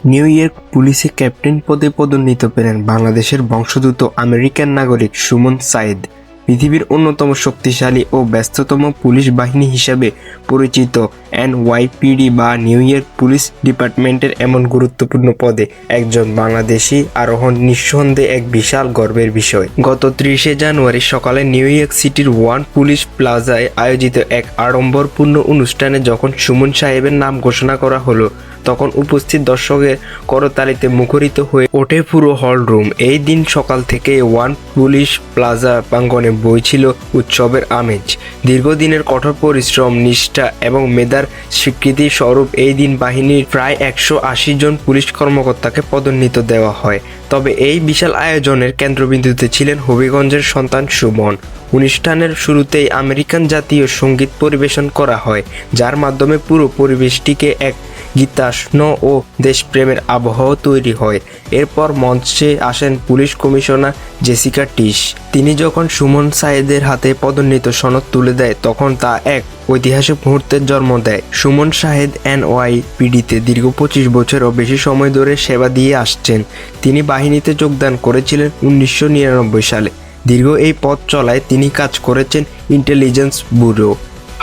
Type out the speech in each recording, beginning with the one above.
New York পুলিশে captain পদে পদোন্নীত পেলেন বাংলাদেশের বংশোদ্ভূত আমেরিকান নাগরিক সুমন সায়েদ। পৃথিবীর অন্যতম শক্তিশালী ও ব্যস্ততম পুলিশ বাহিনী হিসেবে পরিচিত এনওয়াইপিডি বা নিউ ইয়র্ক পুলিশ ডিপার্টমেন্টের এমন গুরুত্বপূর্ণ পদে একজন বাংলাদেশি আরোহণ নিঃসন্দেহে এক বিশাল গর্বের বিষয়। গত 30শে জানুয়ারি সকালে নিউ ইয়র্ক সিটির ওয়ান পুলিশ প্লাজায় আয়োজিত এক আড়ম্বরপূর্ণ অনুষ্ঠানে যখন সুমন সাহেবের নাম ঘোষণা করা হলো, তখন উপস্থিত দর্শকের করতালিতে মুখরিত হয়ে ওঠে পুরো হল রুম। এই দিন সকাল থেকে ওয়ান পুলিশ প্লাজা প্রাঙ্গণে বইছিল উৎসবের আমেজ। দীর্ঘদিনের কঠোর পরিশ্রম, নিষ্ঠা এবং মেধার স্বীকৃতি স্বরূপ এই দিন বাহিনীর প্রায় 180 জন পুলিশ কর্মকর্তাকে পদোন্নতি দেওয়া হয়। তবে এই বিশাল আয়োজনের কেন্দ্রবিন্দুতে ছিলেন হবিগঞ্জের সন্তান সুমন। অনুষ্ঠানের শুরুতেই আমেরিকান জাতীয় সঙ্গীত পরিবেশন করা হয়, যার মাধ্যমে পুরো পরিবেশটিকে এক গীতাশ্ন ও দেশপ্রেমের আবহাওয়া তৈরি হয়। এরপর মঞ্চে আসেন পুলিশ কমিশনার জেসিকা টিস। তিনি যখন সুমন সায়েদের হাতে পদোন্নতি সনদ তুলে দেয়, তখন তা এক ঐতিহাসিক মুহূর্তের জন্ম দেয়। সুমন সায়েদ এনওয়াইপিডিতে দীর্ঘ 25 বছরও বেশি সময় ধরে সেবা দিয়ে আসছেন। তিনি বাহিনীতে যোগদান করেছিলেন 1999 সালে। দীর্ঘ এই পথ চলায় তিনি কাজ করেছেন ইন্টেলিজেন্স ব্যুরো,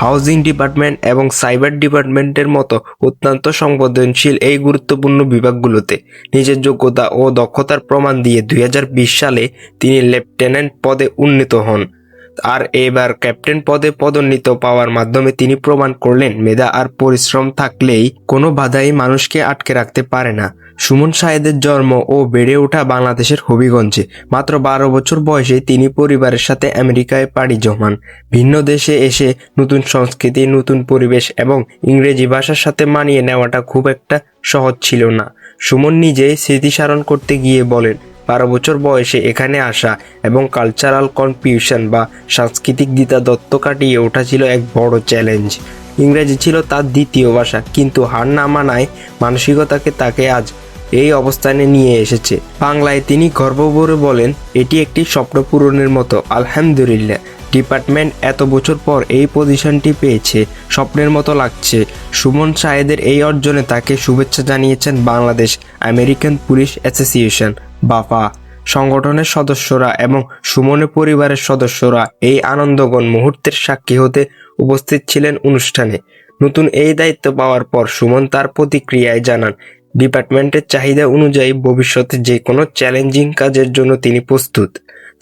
হাউজিং ডিপার্টমেন্ট এবং সাইবার ডিপার্টমেন্টের মতো অত্যন্ত সংবেদনশীল এই গুরুত্বপূর্ণ বিভাগগুলোতে। নিজের যোগ্যতা ও দক্ষতার প্রমাণ দিয়ে 2020 সালে তিনি লেফটেন্যান্ট পদে উন্নীত হন। আর এবার ক্যাপ্টেন পদে পদোন্নতি পাওয়ার মাধ্যমে তিনি প্রমাণ করলেন, মেধা আর পরিশ্রম থাকলেই কোনো বাধাই মানুষকে আটকে রাখতে পারে না। সুমন সায়েদের জন্ম ও বেড়ে ওঠা বাংলাদেশের হবিগঞ্জে। মাত্র 12 বছর বয়সে তিনি পরিবারের সাথে আমেরিকায় পাড়ি জমান। ভিন্ন দেশে এসে নতুন সংস্কৃতি, নতুন পরিবেশ এবং ইংরেজি ভাষার সাথে মানিয়ে নেওয়াটা খুব একটা সহজ ছিল না। সুমন নিজেই স্মৃতিচারণ করতে গিয়ে বলেন, 12 বছর বয়সে এখানে আসা এবং কালচারাল কনফিউশন বা সাংস্কৃতিক দ্বিধাদ্বন্দ্ব কাটিয়ে ওঠা ছিল এক বড় চ্যালেঞ্জ। ইংরেজি ছিল তার দ্বিতীয় ভাষা, কিন্তু হার না মানায় মানসিকতাকে তাকে আজ এই অবস্থানে নিয়ে এসেছে। বাংলায় তিনি গর্বভরে বলেন, এটি একটি স্বপ্ন পূরণের মতো। আলহামদুলিল্লাহ, ডিপার্টমেন্ট এত বছর পর এই পজিশনটি পেয়েছে, স্বপ্নের মতো লাগছে। সুমন সায়েদের এই অর্জনে তাকে শুভেচ্ছা জানিয়েছেন বাংলাদেশ আমেরিকান পুলিশ অ্যাসোসিয়েশন বাফা সংগঠনের সদস্যরা এবং সুমনের পরিবারের সদস্যরা। এই আনন্দঘন মুহূর্তের সাক্ষী হতে উপস্থিত ছিলেন অনুষ্ঠানে। নতুন এই দায়িত্ব পাওয়ার পর সুমন তার প্রতিক্রিয়ায় জানান, ডিপার্টমেন্টের চাহিদা অনুযায়ী ভবিষ্যতে যে কোনো চ্যালেঞ্জিং কাজের জন্য তিনি প্রস্তুত।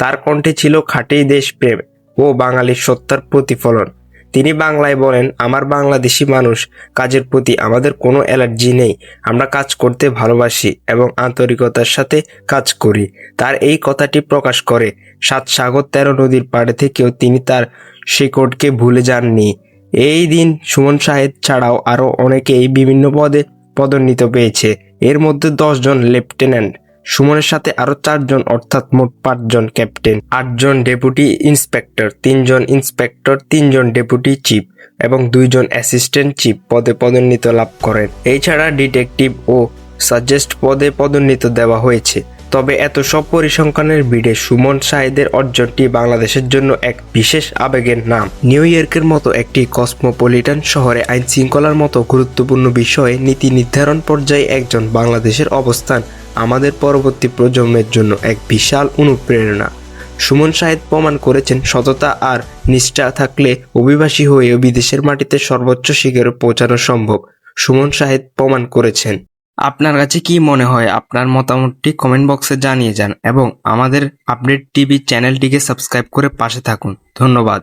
তার কণ্ঠে ছিল খাঁটি দেশপ্রেম ও বাঙালির সত্তার প্রতিফলন। তিনি বাংলায় বলেন, আমার বাংলাদেশি মানুষ, কাজের প্রতি আমাদের কোনো অ্যালার্জি নেই। আমরা কাজ করতে ভালোবাসি এবং আন্তরিকতার সাথে কাজ করি। তার এই কথাটি প্রকাশ করে 7 সাগর 13 নদীর পাড়ে থেকেও তিনি তার শেকড়কে ভুলে যাননি। এই দিন সুমন সায়েদ ছাড়াও আরও অনেকেই বিভিন্ন পদে পদোন্নতি পেয়েছে। এর মধ্যে 10 জন লেফটেন্যান্ট, সুমনের সাথে আরও 4 জন, অর্থাৎ মোট 5 জন ক্যাপ্টেন, 8 জন ডেপুটি ইন্সপেক্টর, 3 জন ইন্সপেক্টর, 3 জন ডেপুটি চিফ এবং 2 জন অ্যাসিস্ট্যান্ট চিফ পদে পদোন্নতি লাভ করেন। এছাড়া ডিটেকটিভ ও সাজেস্ট পদে পদোন্নতি দেওয়া হয়েছে। তবে এত সব পরিসংখ্যানের ভিড়ে সুমন সায়েদের অর্জনটি বাংলাদেশের জন্য এক বিশেষ আবেগের নাম। নিউ ইয়র্কের মতো একটি কসমোপলিটান শহরে আইন শৃঙ্খলার মতো গুরুত্বপূর্ণ বিষয়ে নীতি নির্ধারণ পর্যায়ে একজন বাংলাদেশের অবস্থান আমাদের পরবর্তী প্রজন্মের জন্য এক বিশাল অনুপ্রেরণা। সুমন সায়েদ প্রমাণ করেছেন, সততা আর নিষ্ঠা থাকলে অভিবাসী হয়েও বিদেশের মাটিতে সর্বোচ্চ শিখরে পৌঁছানো সম্ভব। সুমন সায়েদ প্রমাণ করেছেন। আপনার কাছে কি মনে হয়? আপনার মতামতটি কমেন্ট বক্সে জানিয়ে যান এবং আমাদের আপডেট টিভি চ্যানেলটিকে সাবস্ক্রাইব করে পাশে থাকুন। ধন্যবাদ।